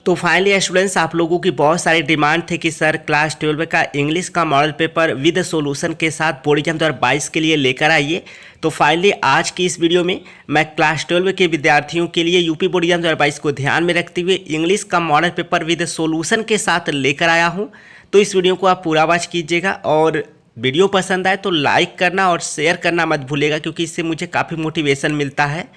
तो finally students, आप लोगों की बहुत सारी डिमांड थे कि सर क्लास 12 का इंग्लिश का मॉडल पेपर विद सॉल्यूशन के साथ बोर्ड एग्जाम 2022 के लिए लेकर आइए। तो फाइनली आज की इस वीडियो में मैं क्लास 12 के विद्यार्थियों के लिए यूपी बोर्ड एग्जाम 2022 को ध्यान में रखते हुए इंग्लिश का मॉडल पेपर विद सॉल्यूशन के साथ लेकर आया हूँ। तो इस वीडियो को आप पूरा वॉच कीजिएगा और वीडियो पसंद आए तो लाइक करना और शेयर करना मत भूलिएगा, क्योंकि इससे मुझे काफ़ी मोटिवेशन मिलता है।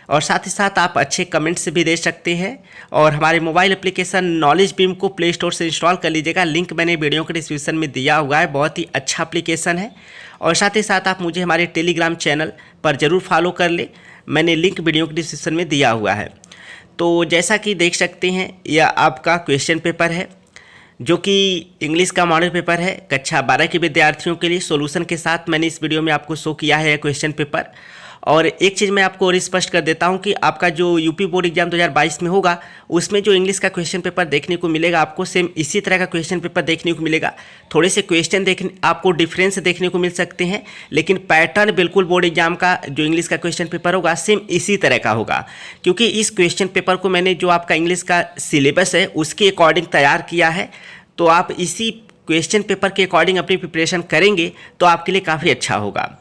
और साथ ही साथ आप अच्छे कमेंट्स भी दे सकते हैं और हमारे मोबाइल एप्लीकेशन नॉलेज बीम को प्ले स्टोर से इंस्टॉल कर लीजिएगा। लिंक मैंने वीडियो के डिस्क्रिप्शन में दिया हुआ है, बहुत ही अच्छा एप्लीकेशन है। और साथ ही साथ आप मुझे हमारे टेलीग्राम चैनल पर ज़रूर फॉलो कर ले, मैंने लिंक वीडियो के डिस्क्रिप्शन में दिया हुआ है। तो जैसा कि देख सकते हैं, यह आपका क्वेश्चन पेपर है जो कि इंग्लिश का मॉडल पेपर है कक्षा 12 के विद्यार्थियों के लिए। सॉल्यूशन के साथ मैंने इस वीडियो में आपको शो किया है क्वेश्चन पेपर। और एक चीज़ मैं आपको और स्पष्ट कर देता हूं कि आपका जो यूपी बोर्ड एग्जाम 2022 में होगा उसमें जो इंग्लिश का क्वेश्चन पेपर देखने को मिलेगा, आपको सेम इसी तरह का क्वेश्चन पेपर देखने को मिलेगा। थोड़े से क्वेश्चन देखने आपको डिफरेंस देखने को मिल सकते हैं, लेकिन पैटर्न बिल्कुल बोर्ड एग्जाम का जो इंग्लिश का क्वेश्चन पेपर होगा सेम इसी तरह का होगा। क्योंकि इस क्वेश्चन पेपर को मैंने जो आपका इंग्लिश का सिलेबस है उसके अकॉर्डिंग तैयार किया है। तो आप इसी क्वेश्चन पेपर के अकॉर्डिंग अपनी प्रिपरेशन करेंगे तो आपके लिए काफ़ी अच्छा होगा।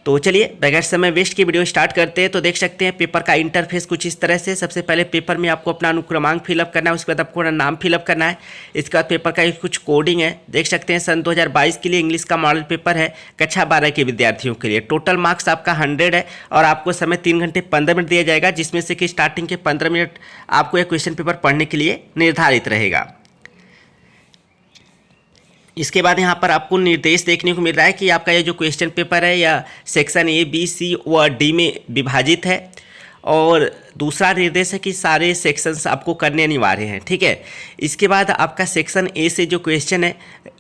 तो चलिए बगैर समय वेस्ट की वीडियो स्टार्ट करते हैं। तो देख सकते हैं पेपर का इंटरफेस कुछ इस तरह से। सबसे पहले पेपर में आपको अपना अनुक्रमांक फिलअप करना है, उसके बाद आपको अपना नाम फिलअप करना है। इसके बाद पेपर का कुछ कोडिंग है। देख सकते हैं सन 2022 के लिए इंग्लिश का मॉडल पेपर है कक्षा 12 के विद्यार्थियों के लिए। टोटल मार्क्स आपका 100 है और आपको समय 3 घंटे 15 मिनट दिया जाएगा, जिसमें से कि स्टार्टिंग के 15 मिनट आपको यह क्वेश्चन पेपर पढ़ने के लिए निर्धारित रहेगा। इसके बाद यहाँ पर आपको निर्देश देखने को मिल रहा है कि आपका ये जो क्वेश्चन पेपर है या सेक्शन ए बी सी व डी में विभाजित है। और दूसरा निर्देश है कि सारे सेक्शंस आपको करने अनिवार्य हैं, ठीक है। इसके बाद आपका सेक्शन ए से जो क्वेश्चन है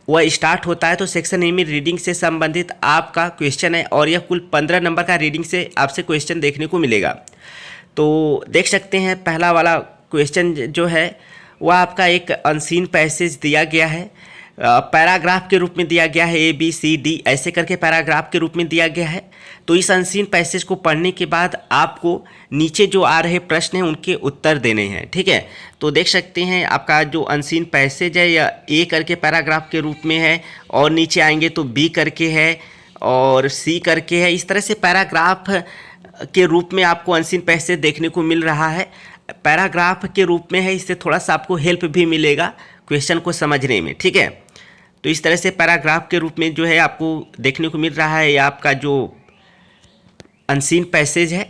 वह स्टार्ट होता है। तो सेक्शन ए में रीडिंग से संबंधित आपका क्वेश्चन है और यह कुल 15 नंबर का रीडिंग से आपसे क्वेश्चन देखने को मिलेगा। तो देख सकते हैं पहला वाला क्वेश्चन जो है वह आपका एक अनसीन पैसेज दिया गया है, पैराग्राफ के रूप में दिया गया है। ए बी सी डी ऐसे करके पैराग्राफ के रूप में दिया गया है। तो इस अनसीन पैसेज को पढ़ने के बाद आपको नीचे जो आ रहे प्रश्न हैं उनके उत्तर देने हैं, ठीक है। तो देख सकते हैं आपका जो अनसीन पैसेज है या ए करके पैराग्राफ के रूप में है, और नीचे आएंगे तो बी करके है और सी करके है। इस तरह से पैराग्राफ के रूप में आपको अनसीन पैसेज देखने को मिल रहा है। पैराग्राफ के रूप में है, इससे थोड़ा सा आपको हेल्प भी मिलेगा क्वेश्चन को समझने में, ठीक है। तो इस तरह से पैराग्राफ के रूप में जो है आपको देखने को मिल रहा है या आपका जो अनसीन पैसेज है।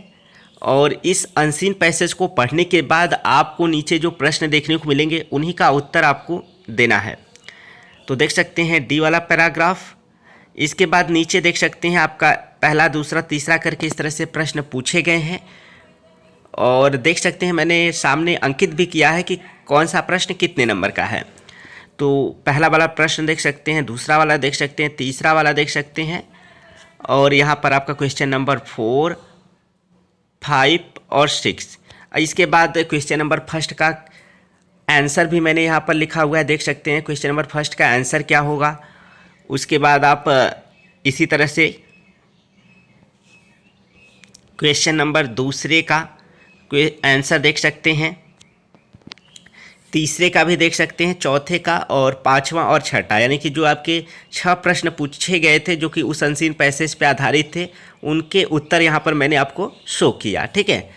और इस अनसीन पैसेज को पढ़ने के बाद आपको नीचे जो प्रश्न देखने को मिलेंगे उन्हीं का उत्तर आपको देना है। तो देख सकते हैं डी वाला पैराग्राफ। इसके बाद नीचे देख सकते हैं आपका पहला दूसरा तीसरा करके इस तरह से प्रश्न पूछे गए हैं। और देख सकते हैं मैंने सामने अंकित भी किया है कि कौन सा प्रश्न कितने नंबर का है। तो पहला वाला प्रश्न देख सकते हैं, दूसरा वाला देख सकते हैं, तीसरा वाला देख सकते हैं, और यहाँ पर आपका क्वेश्चन नंबर 4, 5 और 6। इसके बाद क्वेश्चन नंबर फर्स्ट का आंसर भी मैंने यहाँ पर लिखा हुआ है। देख सकते हैं क्वेश्चन नंबर फर्स्ट का आंसर क्या होगा। उसके बाद आप इसी तरह से क्वेश्चन नंबर दूसरे का आंसर देख सकते हैं, तीसरे का भी देख सकते हैं, चौथे का और पांचवा और छठा, यानी कि जो आपके 6 प्रश्न पूछे गए थे जो कि उस अनसीन पैसेज पे आधारित थे, उनके उत्तर यहाँ पर मैंने आपको शो किया, ठीक है।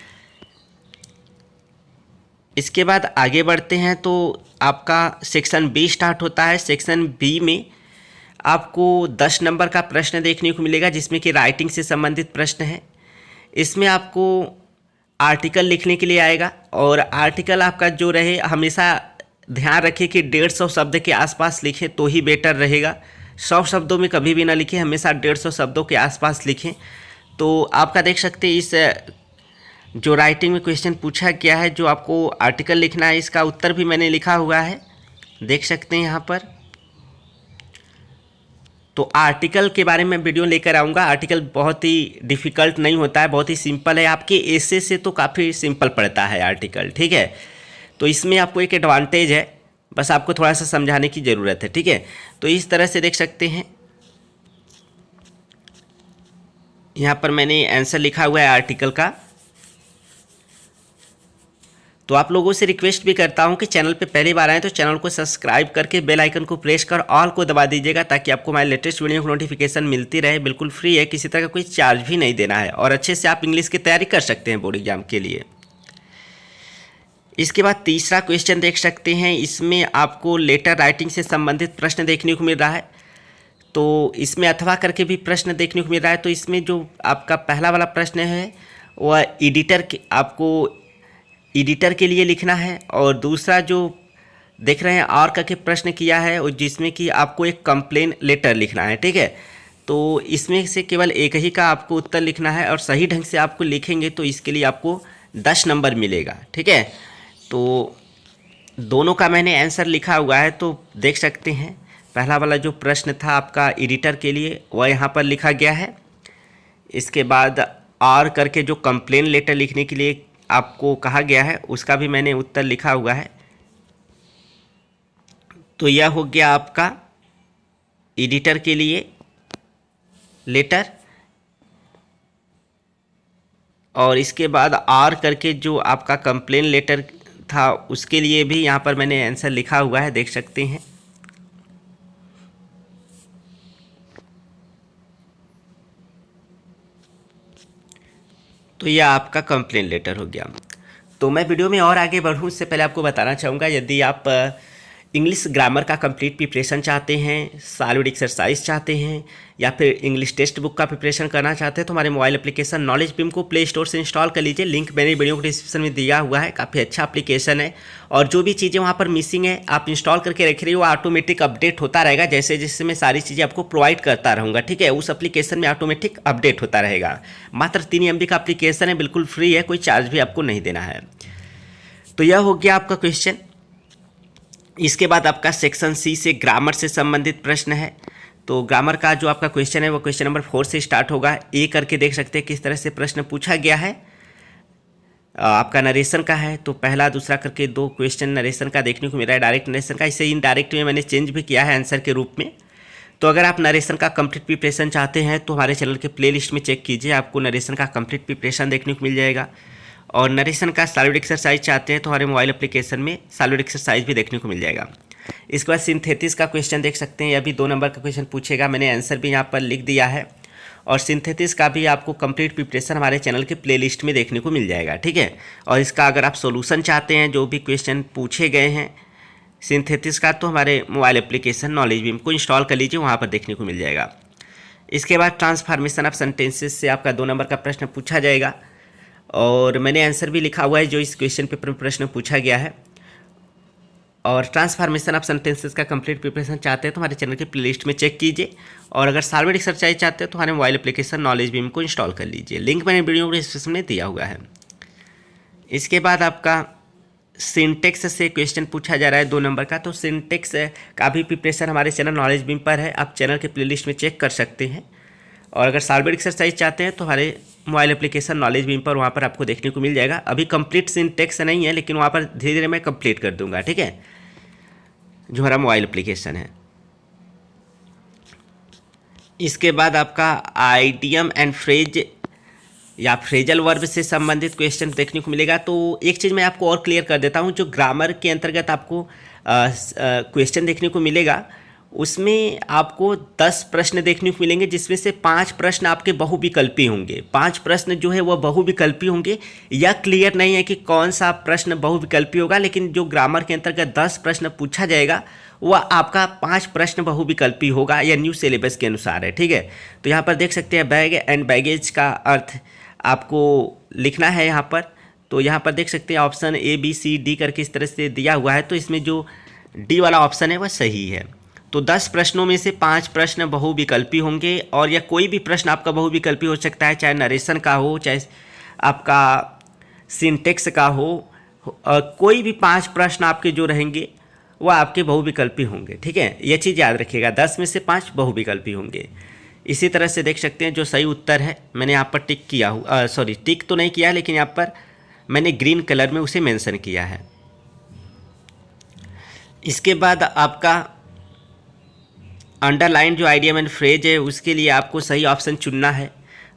इसके बाद आगे बढ़ते हैं तो आपका सेक्शन बी स्टार्ट होता है। सेक्शन बी में आपको 10 नंबर का प्रश्न देखने को मिलेगा, जिसमें कि राइटिंग से संबंधित प्रश्न है। इसमें आपको आर्टिकल लिखने के लिए आएगा और आर्टिकल आपका जो रहे हमेशा ध्यान रखिए कि 150 शब्द के आसपास लिखें तो ही बेटर रहेगा। 100 शब्दों में कभी भी ना लिखें, हमेशा 150 शब्दों के आसपास लिखें। तो आपका देख सकते हैं इस जो राइटिंग में क्वेश्चन पूछा गया है, जो आपको आर्टिकल लिखना है, इसका उत्तर भी मैंने लिखा हुआ है, देख सकते हैं यहाँ पर। तो आर्टिकल के बारे में वीडियो लेकर आऊँगा। आर्टिकल बहुत ही डिफ़िकल्ट नहीं होता है, बहुत ही सिंपल है। आपके ऐसे से तो काफ़ी सिंपल पड़ता है आर्टिकल, ठीक है। तो इसमें आपको एक एडवांटेज है, बस आपको थोड़ा सा समझाने की ज़रूरत है, ठीक है। तो इस तरह से देख सकते हैं यहाँ पर मैंने आंसर लिखा हुआ है आर्टिकल का। तो आप लोगों से रिक्वेस्ट भी करता हूं कि चैनल पे पहली बार आए तो चैनल को सब्सक्राइब करके बेल आइकन को प्रेस कर ऑल को दबा दीजिएगा, ताकि आपको हमारे लेटेस्ट वीडियो की नोटिफिकेशन मिलती रहे। बिल्कुल फ्री है, किसी तरह का कोई चार्ज भी नहीं देना है, और अच्छे से आप इंग्लिश की तैयारी कर सकते हैं बोर्ड एग्जाम के लिए। इसके बाद तीसरा क्वेश्चन देख सकते हैं, इसमें आपको लेटर राइटिंग से संबंधित प्रश्न देखने को मिल रहा है। तो इसमें अथवा करके भी प्रश्न देखने को मिल रहा है। तो इसमें जो आपका पहला वाला प्रश्न है वह एडिटर के, आपको एडिटर के लिए लिखना है, और दूसरा जो देख रहे हैं और करके प्रश्न किया है, और जिसमें कि आपको एक कंप्लेन लेटर लिखना है। ठीक है, तो इसमें से केवल एक ही का आपको उत्तर लिखना है, और सही ढंग से आपको लिखेंगे तो इसके लिए आपको 10 नंबर मिलेगा। ठीक है, तो दोनों का मैंने आंसर लिखा हुआ है, तो देख सकते हैं पहला वाला जो प्रश्न था आपका एडिटर के लिए वह यहाँ पर लिखा गया है। इसके बाद और करके जो कंप्लेन लेटर लिखने के लिए आपको कहा गया है उसका भी मैंने उत्तर लिखा हुआ है। तो यह हो गया आपका एडिटर के लिए लेटर, और इसके बाद आर करके जो आपका कंप्लेन लेटर था उसके लिए भी यहाँ पर मैंने आंसर लिखा हुआ है, देख सकते हैं। तो यह आपका कंप्लेन लेटर हो गया। तो मैं वीडियो में और आगे बढ़ूँ उससे पहले आपको बताना चाहूँगा, यदि आप इंग्लिश ग्रामर का कंप्लीट प्रिपरेशन चाहते हैं, सॉलिड एक्सरसाइज चाहते हैं, या फिर इंग्लिश टेक्स्ट बुक का प्रिपरेशन करना चाहते हैं, तो हमारे मोबाइल एप्लीकेशन नॉलेज बीम को प्ले स्टोर से इंस्टॉल कर लीजिए। लिंक मैंने वीडियो को डिस्क्रिप्शन में दिया हुआ है, काफ़ी अच्छा एप्लीकेशन है। और जो भी चीज़ें वहाँ पर मिसिंग है आप इंस्टॉल करके रख रही हो, ऑटोमेटिक अपडेट होता रहेगा, जैसे जैसे मैं सारी चीज़ें आपको प्रोवाइड करता रहूँगा। ठीक है, उस एप्लीकेशन में ऑटोमेटिक अपडेट होता रहेगा। मात्र 3 MB का एप्लीकेशन है, बिल्कुल फ्री है, कोई चार्ज भी आपको नहीं देना है। तो यह हो गया आपका क्वेश्चन। इसके बाद आपका सेक्शन सी से ग्रामर से संबंधित प्रश्न है। तो ग्रामर का जो आपका क्वेश्चन है वो क्वेश्चन नंबर 4 से स्टार्ट होगा। ए करके देख सकते हैं किस तरह से प्रश्न पूछा गया है। आपका नरेशन का है, तो पहला दूसरा करके 2 क्वेश्चन नरेशन का देखने को मिल रहा है, डायरेक्ट नरेशन का। इसे इनडायरेक्ट में मैंने चेंज भी किया है आंसर के रूप में। तो अगर आप नरेशन का कंप्लीट प्रिपरेशन चाहते हैं तो हमारे चैनल के प्लेलिस्ट में चेक कीजिए, आपको नरेशन का कंप्लीट प्रिपरेशन देखने को मिल जाएगा। और नरेशन का सॉलिड एक्सरसाइज चाहते हैं तो हमारे मोबाइल एप्लीकेशन में सॉलिड एक्सरसाइज भी देखने को मिल जाएगा। इसके बाद सिंथेसिस का क्वेश्चन देख सकते हैं, यह भी 2 नंबर का क्वेश्चन पूछेगा, मैंने आंसर भी यहाँ पर लिख दिया है। और सिंथेसिस का भी आपको कंप्लीट प्रिपरेशन हमारे चैनल के प्लेलिस्ट में देखने को मिल जाएगा। ठीक है, और इसका अगर आप सोल्यूशन चाहते हैं जो भी क्वेश्चन पूछे गए हैं सिंथेसिस का, तो हमारे मोबाइल एप्लीकेशन नॉलेज बीम को इंस्टॉल कर लीजिए, वहाँ पर देखने को मिल जाएगा। इसके बाद ट्रांसफॉर्मेशन ऑफ सेंटेंसेस से आपका 2 नंबर का प्रश्न पूछा जाएगा, और मैंने आंसर भी लिखा हुआ है जो इस क्वेश्चन पेपर में प्रश्न पूछा गया है। और ट्रांसफॉर्मेशन ऑफ सेंटेंसेस का कंप्लीट प्रिपरेशन चाहते हैं तो हमारे चैनल की प्लेलिस्ट में चेक कीजिए। और अगर सॉलिड एक्सरसाइज चाहते हैं तो हमारे मोबाइल एप्लीकेशन नॉलेज बीम को इंस्टॉल कर लीजिए, लिंक मैंने वीडियो डिस्क्रिप्शन में दिया हुआ है। इसके बाद आपका सिंटेक्स से क्वेश्चन पूछा जा रहा है 2 नंबर का। तो सिंटेक्स का भी प्रिपरेशन हमारे चैनल नॉलेज बीम पर है, आप चैनल के प्लेलिस्ट में चेक कर सकते हैं। और अगर सॉलिड एक्सरसाइज चाहते हैं तो हमारे मोबाइल एप्लीकेशन नॉलेज बीम पर वहाँ पर आपको देखने को मिल जाएगा। अभी कंप्लीट सिंटेक्स नहीं है, लेकिन वहाँ पर धीरे धीरे मैं कंप्लीट कर दूंगा। ठीक है, जो हमारा मोबाइल एप्लीकेशन है। इसके बाद आपका आइडियम एंड फ्रेज या फ्रेजल वर्ब से संबंधित क्वेश्चन देखने को मिलेगा। तो एक चीज़ मैं आपको और क्लियर कर देता हूँ, जो ग्रामर के अंतर्गत आपको क्वेश्चन देखने को मिलेगा उसमें आपको 10 प्रश्न देखने को मिलेंगे, जिसमें से 5 प्रश्न आपके बहुविकल्पी होंगे। 5 प्रश्न जो है वह बहुविकल्पी होंगे। यह क्लियर नहीं है कि कौन सा प्रश्न बहुविकल्पी होगा, लेकिन जो ग्रामर के अंतर्गत 10 प्रश्न पूछा जाएगा वह आपका 5 प्रश्न बहुविकल्पी होगा, यह न्यू सिलेबस के अनुसार है। ठीक है, तो यहाँ पर देख सकते हैं बैग एंड बैगेज का अर्थ आपको लिखना है यहाँ पर। तो यहाँ पर देख सकते हैं option A B C D करके इस तरह से दिया हुआ है, तो इसमें जो D वाला ऑप्शन है वह सही है। तो 10 प्रश्नों में से 5 प्रश्न बहुविकल्पी होंगे, और यह कोई भी प्रश्न आपका बहुविकल्पी हो सकता है, चाहे नरेशन का हो, चाहे आपका सिंटेक्स का हो। कोई भी 5 प्रश्न आपके जो रहेंगे वह आपके बहुविकल्पी होंगे। ठीक है, यह चीज़ याद रखिएगा, 10 में से 5 बहुविकल्पी होंगे। इसी तरह से देख सकते हैं जो सही उत्तर है मैंने यहाँ पर टिक किया हूँ, सॉरी टिक तो नहीं किया, लेकिन यहाँ पर मैंने ग्रीन कलर में उसे मेंशन किया है। इसके बाद आपका अंडरलाइन जो आइडियम एंड फ्रेज है उसके लिए आपको सही ऑप्शन चुनना है।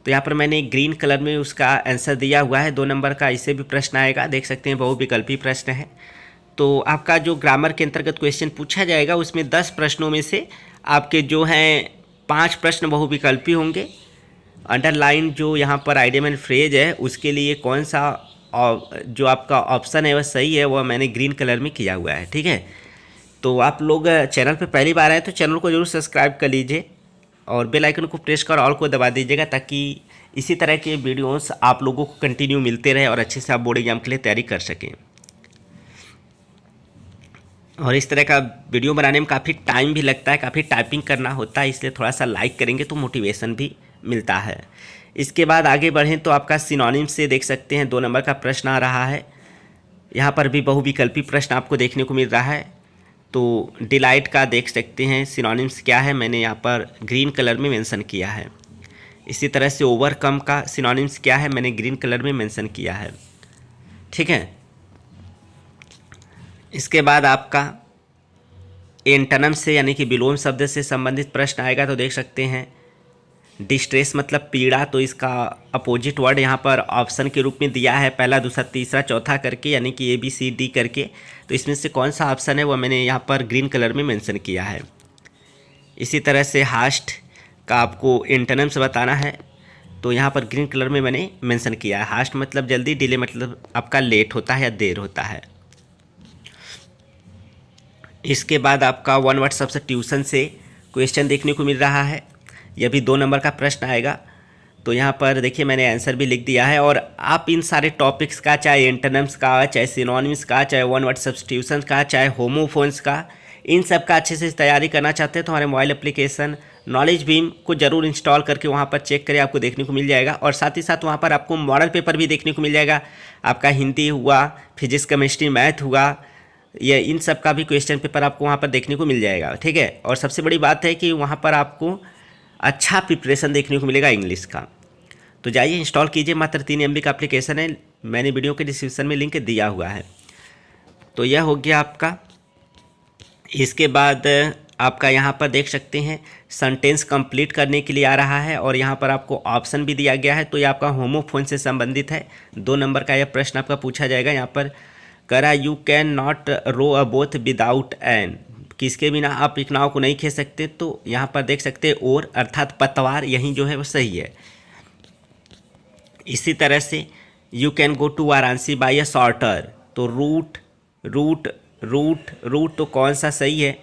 तो यहाँ पर मैंने ग्रीन कलर में उसका आंसर दिया हुआ है। 2 नंबर का इसे भी प्रश्न आएगा, देख सकते हैं बहुविकल्पी प्रश्न है। तो आपका जो ग्रामर के अंतर्गत क्वेश्चन पूछा जाएगा उसमें 10 प्रश्नों में से आपके जो हैं 5 प्रश्न बहुविकल्पी होंगे। अंडरलाइन जो यहाँ पर आइडियम एंड फ्रेज है उसके लिए कौन सा जो आपका ऑप्शन है वह सही है, वह मैंने ग्रीन कलर में किया हुआ है। ठीक है, तो आप लोग चैनल पे पहली बार आए तो चैनल को जरूर सब्सक्राइब कर लीजिए और बेल आइकन को प्रेस कर ऑल को दबा दीजिएगा, ताकि इसी तरह के वीडियोस आप लोगों को कंटिन्यू मिलते रहे और अच्छे से आप बोर्ड एग्जाम के लिए तैयारी कर सकें। और इस तरह का वीडियो बनाने में काफ़ी टाइम भी लगता है, काफ़ी टाइपिंग करना होता है, इसलिए थोड़ा सा लाइक करेंगे तो मोटिवेशन भी मिलता है। इसके बाद आगे बढ़ें तो आपका सिनोनिम से देख सकते हैं 2 नंबर का प्रश्न आ रहा है। यहाँ पर भी बहुविकल्पी प्रश्न आपको देखने को मिल रहा है। तो डिलाइट का देख सकते हैं सिनोनिम्स क्या है, मैंने यहाँ पर ग्रीन कलर में मेंशन किया है। इसी तरह से ओवरकम का सिनोनिम्स क्या है, मैंने ग्रीन कलर में मेंशन किया है। ठीक है, इसके बाद आपका एंटोनिम से यानी कि विलोम शब्द से संबंधित प्रश्न आएगा। तो देख सकते हैं डिस्ट्रेस मतलब पीड़ा, तो इसका अपोजिट वर्ड यहाँ पर ऑप्शन के रूप में दिया है, पहला दूसरा तीसरा चौथा करके, यानी कि ABCD करके। तो इसमें से कौन सा ऑप्शन है वो मैंने यहाँ पर ग्रीन कलर में मेंशन किया है। इसी तरह से हास्ट का आपको एंटोनिम्स बताना है, तो यहाँ पर ग्रीन कलर में मैंने मेंशन किया है। हास्ट मतलब जल्दी, डिले मतलब आपका लेट होता है या देर होता है। इसके बाद आपका 1 वर्ड सब्स्टिट्यूशन से क्वेश्चन देखने को मिल रहा है, यह भी 2 नंबर का प्रश्न आएगा। तो यहाँ पर देखिए मैंने आंसर भी लिख दिया है। और आप इन सारे टॉपिक्स का, चाहे एंटोनिम्स का, चाहे सिनोनिम्स का, चाहे 1 वर्ड सब्स्टिट्यूशन का, चाहे होमोफोन्स का, इन सब का अच्छे से तैयारी करना चाहते हैं तो हमारे मोबाइल एप्लीकेशन नॉलेज बीम को ज़रूर इंस्टॉल करके वहाँ पर चेक करें, आपको देखने को मिल जाएगा। और साथ ही साथ वहाँ पर आपको मॉडल पेपर भी देखने को मिल जाएगा। आपका हिंदी हुआ, फिजिक्स केमिस्ट्री मैथ हुआ, ये इन सब का भी क्वेश्चन पेपर आपको वहाँ पर देखने को मिल जाएगा। ठीक है, और सबसे बड़ी बात है कि वहाँ पर आपको अच्छा प्रिपरेशन देखने को मिलेगा इंग्लिश का। तो जाइए इंस्टॉल कीजिए, मात्र 3 MB का एप्लीकेशन है, मैंने वीडियो के डिस्क्रिप्शन में लिंक दिया हुआ है। तो यह हो गया आपका। इसके बाद आपका यहाँ पर देख सकते हैं सेंटेंस कंप्लीट करने के लिए आ रहा है और यहाँ पर आपको ऑप्शन भी दिया गया है। तो ये आपका होमोफोन से संबंधित है। 2 नंबर का यह प्रश्न आपका पूछा जाएगा। यहाँ पर करा you can not row a boat without an, किसके बिना आप एक नाव को नहीं खेल सकते। तो यहाँ पर देख सकते हैं और अर्थात पतवार, यही जो है वो सही है। इसी तरह से you can go to Varanasi by a shorter, तो रूट रूट रूट रूट तो कौन सा सही है,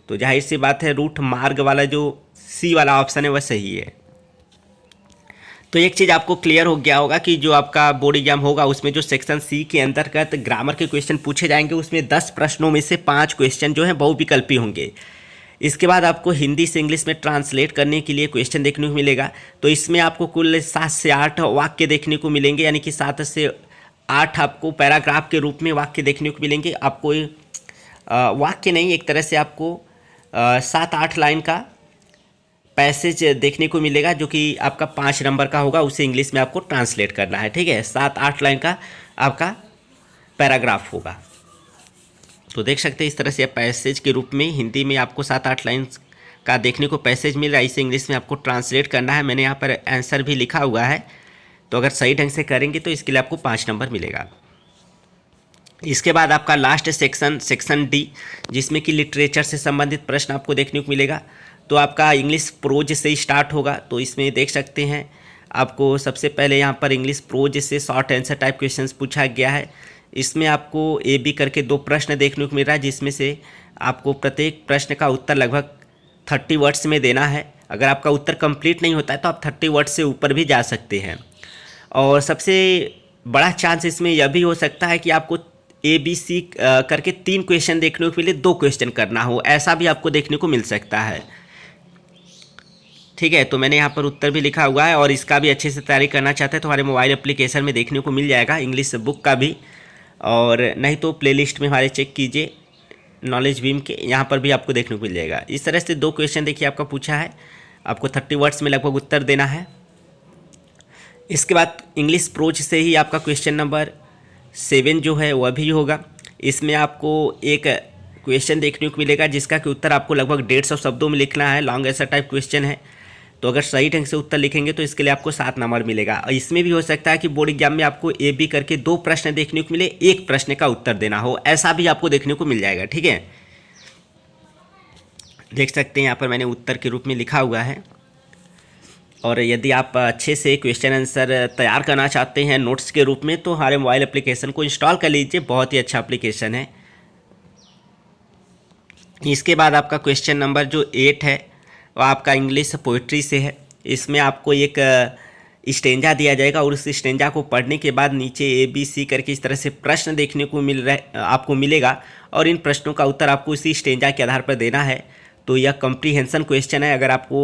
तो जाहिर सी बात है रूट मार्ग वाला जो सी वाला ऑप्शन है वह सही है। तो एक चीज़ आपको क्लियर हो गया होगा कि जो आपका बोर्ड एग्जाम होगा उसमें जो सेक्शन सी के अंतर्गत ग्रामर के क्वेश्चन पूछे जाएंगे उसमें 10 प्रश्नों में से 5 क्वेश्चन जो हैं बहुविकल्पी होंगे। इसके बाद आपको हिंदी से इंग्लिश में ट्रांसलेट करने के लिए क्वेश्चन देखने को मिलेगा। तो इसमें आपको कुल 7 से 8 वाक्य देखने को मिलेंगे, यानी कि 7 से 8 आपको पैराग्राफ के रूप में वाक्य देखने को मिलेंगे। आपको वाक्य नहीं, एक तरह से आपको 7-8 लाइन का पैसेज देखने को मिलेगा, जो कि आपका 5 नंबर का होगा, उसे इंग्लिश में आपको ट्रांसलेट करना है। ठीक है, 7-8 लाइन का आपका पैराग्राफ होगा। तो देख सकते हैं इस तरह से पैसेज के रूप में हिंदी में आपको 7-8 लाइन का देखने को पैसेज मिल रहा है, इसे इंग्लिश में आपको ट्रांसलेट करना है। मैंने यहाँ पर आंसर भी लिखा हुआ है, तो अगर सही ढंग से करेंगे तो इसके लिए आपको 5 नंबर मिलेगा। इसके बाद आपका लास्ट सेक्शन डी, जिसमें कि लिटरेचर से संबंधित प्रश्न आपको देखने को मिलेगा। तो आपका इंग्लिश प्रोज से स्टार्ट होगा। तो इसमें देख सकते हैं आपको सबसे पहले यहाँ पर इंग्लिश प्रोज से शॉर्ट आंसर टाइप क्वेश्चंस पूछा गया है। इसमें आपको AB करके 2 प्रश्न देखने को मिल रहा है, जिसमें से आपको प्रत्येक प्रश्न का उत्तर लगभग 30 वर्ड्स में देना है। अगर आपका उत्तर कंप्लीट नहीं होता है तो आप 30 वर्ड्स से ऊपर भी जा सकते हैं। और सबसे बड़ा चांस इसमें यह भी हो सकता है कि आपको ABC करके 3 क्वेश्चन देखने को मिले, 2 क्वेश्चन करना हो, ऐसा भी आपको देखने को मिल सकता है। ठीक है, तो मैंने यहाँ पर उत्तर भी लिखा हुआ है और इसका भी अच्छे से तैयारी करना चाहते हैं तो हमारे मोबाइल एप्लीकेशन में देखने को मिल जाएगा, इंग्लिश बुक का भी। और नहीं तो प्लेलिस्ट में हमारे चेक कीजिए नॉलेज बीम के, यहाँ पर भी आपको देखने को मिल जाएगा। इस तरह से 2 क्वेश्चन देखिए आपका पूछा है, आपको 30 वर्ड्स में लगभग उत्तर देना है। इसके बाद इंग्लिश प्रोज से ही आपका क्वेश्चन नंबर 7 जो है वह भी होगा। इसमें आपको एक क्वेश्चन देखने को मिलेगा जिसका कि उत्तर आपको लगभग 150 शब्दों में लिखना है, लॉन्ग आंसर टाइप क्वेश्चन है। तो अगर सही ढंग से उत्तर लिखेंगे तो इसके लिए आपको 7 नंबर मिलेगा। और इसमें भी हो सकता है कि बोर्ड एग्जाम में आपको ए बी करके 2 प्रश्न देखने को मिले, एक प्रश्न का उत्तर देना हो, ऐसा भी आपको देखने को मिल जाएगा। ठीक है, देख सकते हैं यहाँ पर मैंने उत्तर के रूप में लिखा हुआ है। और यदि आप अच्छे से क्वेश्चन आंसर तैयार करना चाहते हैं नोट्स के रूप में तो हमारे मोबाइल एप्लीकेशन को इंस्टॉल कर लीजिए, बहुत ही अच्छा एप्लीकेशन है। इसके बाद आपका क्वेश्चन नंबर जो 8 है वो आपका इंग्लिश पोइट्री से है। इसमें आपको एक स्टेंजा दिया जाएगा और उस स्टेंजा को पढ़ने के बाद नीचे ABC करके इस तरह से प्रश्न देखने को आपको मिलेगा और इन प्रश्नों का उत्तर आपको इसी स्टेंजा के आधार पर देना है। तो यह कॉम्प्रीहेंशन क्वेश्चन है। अगर आपको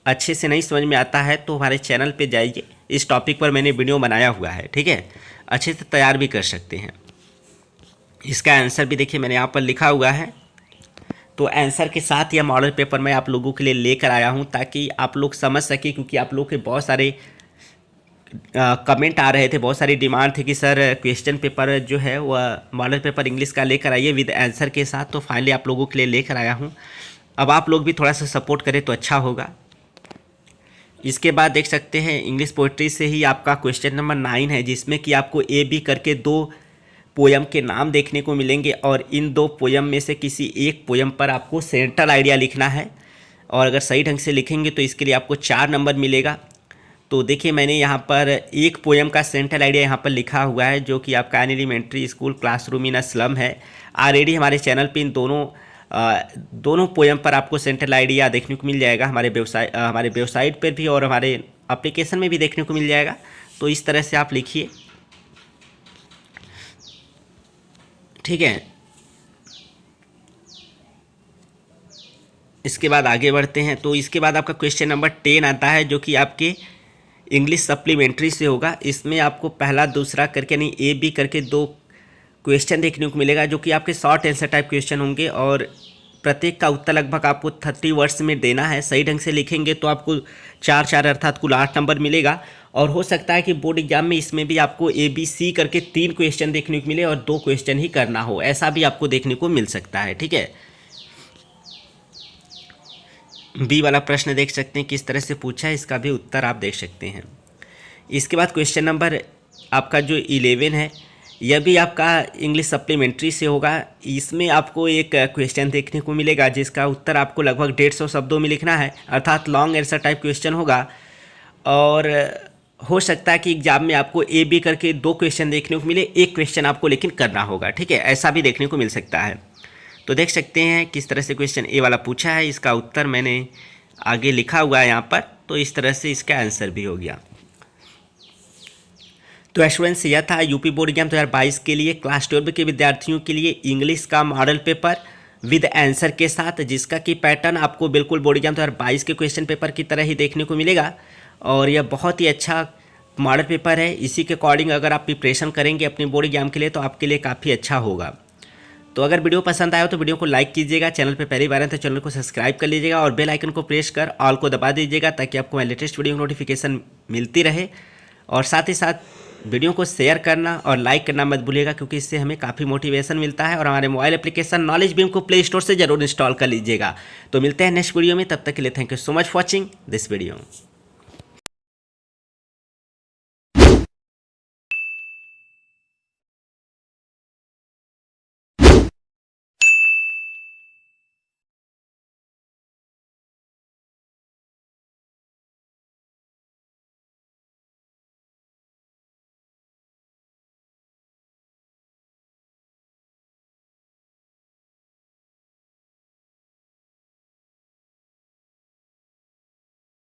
अच्छे से नहीं समझ में आता है तो हमारे चैनल पे जाइए, इस टॉपिक पर मैंने वीडियो बनाया हुआ है। ठीक है, अच्छे से तैयार भी कर सकते हैं। इसका आंसर भी देखिए मैंने यहाँ पर लिखा हुआ है। तो आंसर के साथ यह मॉडल पेपर मैं आप लोगों के लिए लेकर आया हूँ ताकि आप लोग समझ सकें, क्योंकि आप लोग के बहुत सारे कमेंट आ रहे थे, बहुत सारी डिमांड थी कि सर क्वेश्चन पेपर जो है वह मॉडल पेपर इंग्लिश का लेकर आइए विद आंसर के साथ। तो फाइनली आप लोगों के लिए लेकर आया हूँ। अब आप लोग भी थोड़ा सा सपोर्ट करें तो अच्छा होगा। इसके बाद देख सकते हैं इंग्लिश पोइट्री से ही आपका क्वेश्चन नंबर 9 है, जिसमें कि आपको AB करके 2 पोयम के नाम देखने को मिलेंगे और इन 2 पोयम में से किसी एक पोयम पर आपको सेंट्रल आइडिया लिखना है और अगर सही ढंग से लिखेंगे तो इसके लिए आपको 4 नंबर मिलेगा। तो देखिए मैंने यहाँ पर एक पोयम का सेंट्रल आइडिया यहाँ पर लिखा हुआ है जो कि आपका an elementary school classroom in a slum है। ऑलरेडी हमारे चैनल पे इन दोनों पोयम पर आपको सेंट्रल आइडिया देखने को मिल जाएगा, हमारे वेबसाइट पर भी और हमारे एप्लीकेशन में भी देखने को मिल जाएगा। तो इस तरह से आप लिखिए। ठीक है, इसके बाद आगे बढ़ते हैं। तो इसके बाद आपका क्वेश्चन नंबर 10 आता है जो कि आपके इंग्लिश सप्लीमेंट्री से होगा। इसमें आपको पहला दूसरा करके यानी AB करके 2 क्वेश्चन देखने को मिलेगा जो कि आपके शॉर्ट आंसर टाइप क्वेश्चन होंगे और प्रत्येक का उत्तर लगभग आपको 30 वर्ड्स में देना है। सही ढंग से लिखेंगे तो आपको 4 अर्थात कुल 8 नंबर मिलेगा। और हो सकता है कि बोर्ड एग्जाम में इसमें भी आपको ABC करके 3 क्वेश्चन देखने को मिले और 2 क्वेश्चन ही करना हो, ऐसा भी आपको देखने को मिल सकता है। ठीक है, B वाला प्रश्न देख सकते हैं किस तरह से पूछा है, इसका भी उत्तर आप देख सकते हैं। इसके बाद क्वेश्चन नंबर आपका जो 11 है यह भी आपका इंग्लिश सप्लीमेंट्री से होगा। इसमें आपको एक क्वेश्चन देखने को मिलेगा जिसका उत्तर आपको लगभग 150 शब्दों में लिखना है, अर्थात लॉन्ग आंसर टाइप क्वेश्चन होगा। और हो सकता है कि एग्जाम में आपको AB करके 2 क्वेश्चन देखने को मिले, एक क्वेश्चन आपको लेकिन करना होगा। ठीक है, ऐसा भी देखने को मिल सकता है। तो देख सकते हैं किस तरह से क्वेश्चन A वाला पूछा है, इसका उत्तर मैंने आगे लिखा हुआ है यहाँ पर। तो इस तरह से इसका आंसर भी हो गया। तो स्टूडेंट्स यह था यूपी बोर्ड एग्जाम 2022 के लिए क्लास 12 के विद्यार्थियों के लिए इंग्लिश का मॉडल पेपर विद आंसर के साथ, जिसका कि पैटर्न आपको बिल्कुल बोर्ड एग्जाम 2022 के क्वेश्चन पेपर की तरह ही देखने को मिलेगा। और यह बहुत ही अच्छा मॉडल पेपर है। इसी के अकॉर्डिंग अगर आप प्रिपरेशन करेंगे अपने बोर्ड एग्जाम के लिए तो आपके लिए काफ़ी अच्छा होगा। तो अगर वीडियो पसंद आया तो वीडियो को लाइक कीजिएगा, चैनल पे पहली बार है तो चैनल को सब्सक्राइब कर लीजिएगा और बेल आइकन को प्रेस कर ऑल को दबा दीजिएगा ताकि आपको लेटेस्ट वीडियो नोटिफिकेशन मिलती रहे। और साथ ही साथ वीडियो को शेयर करना और लाइक करना मत भूलिएगा, क्योंकि इससे हमें काफ़ी मोटिवेशन मिलता है। और हमारे मोबाइल एप्लीकेशन नॉलेज बीम को प्ले स्टोर से जरूर इंस्टॉल कर लीजिएगा। तो मिलते हैं नेक्स्ट वीडियो में, तब तक के लिए thank you so much for watching this video.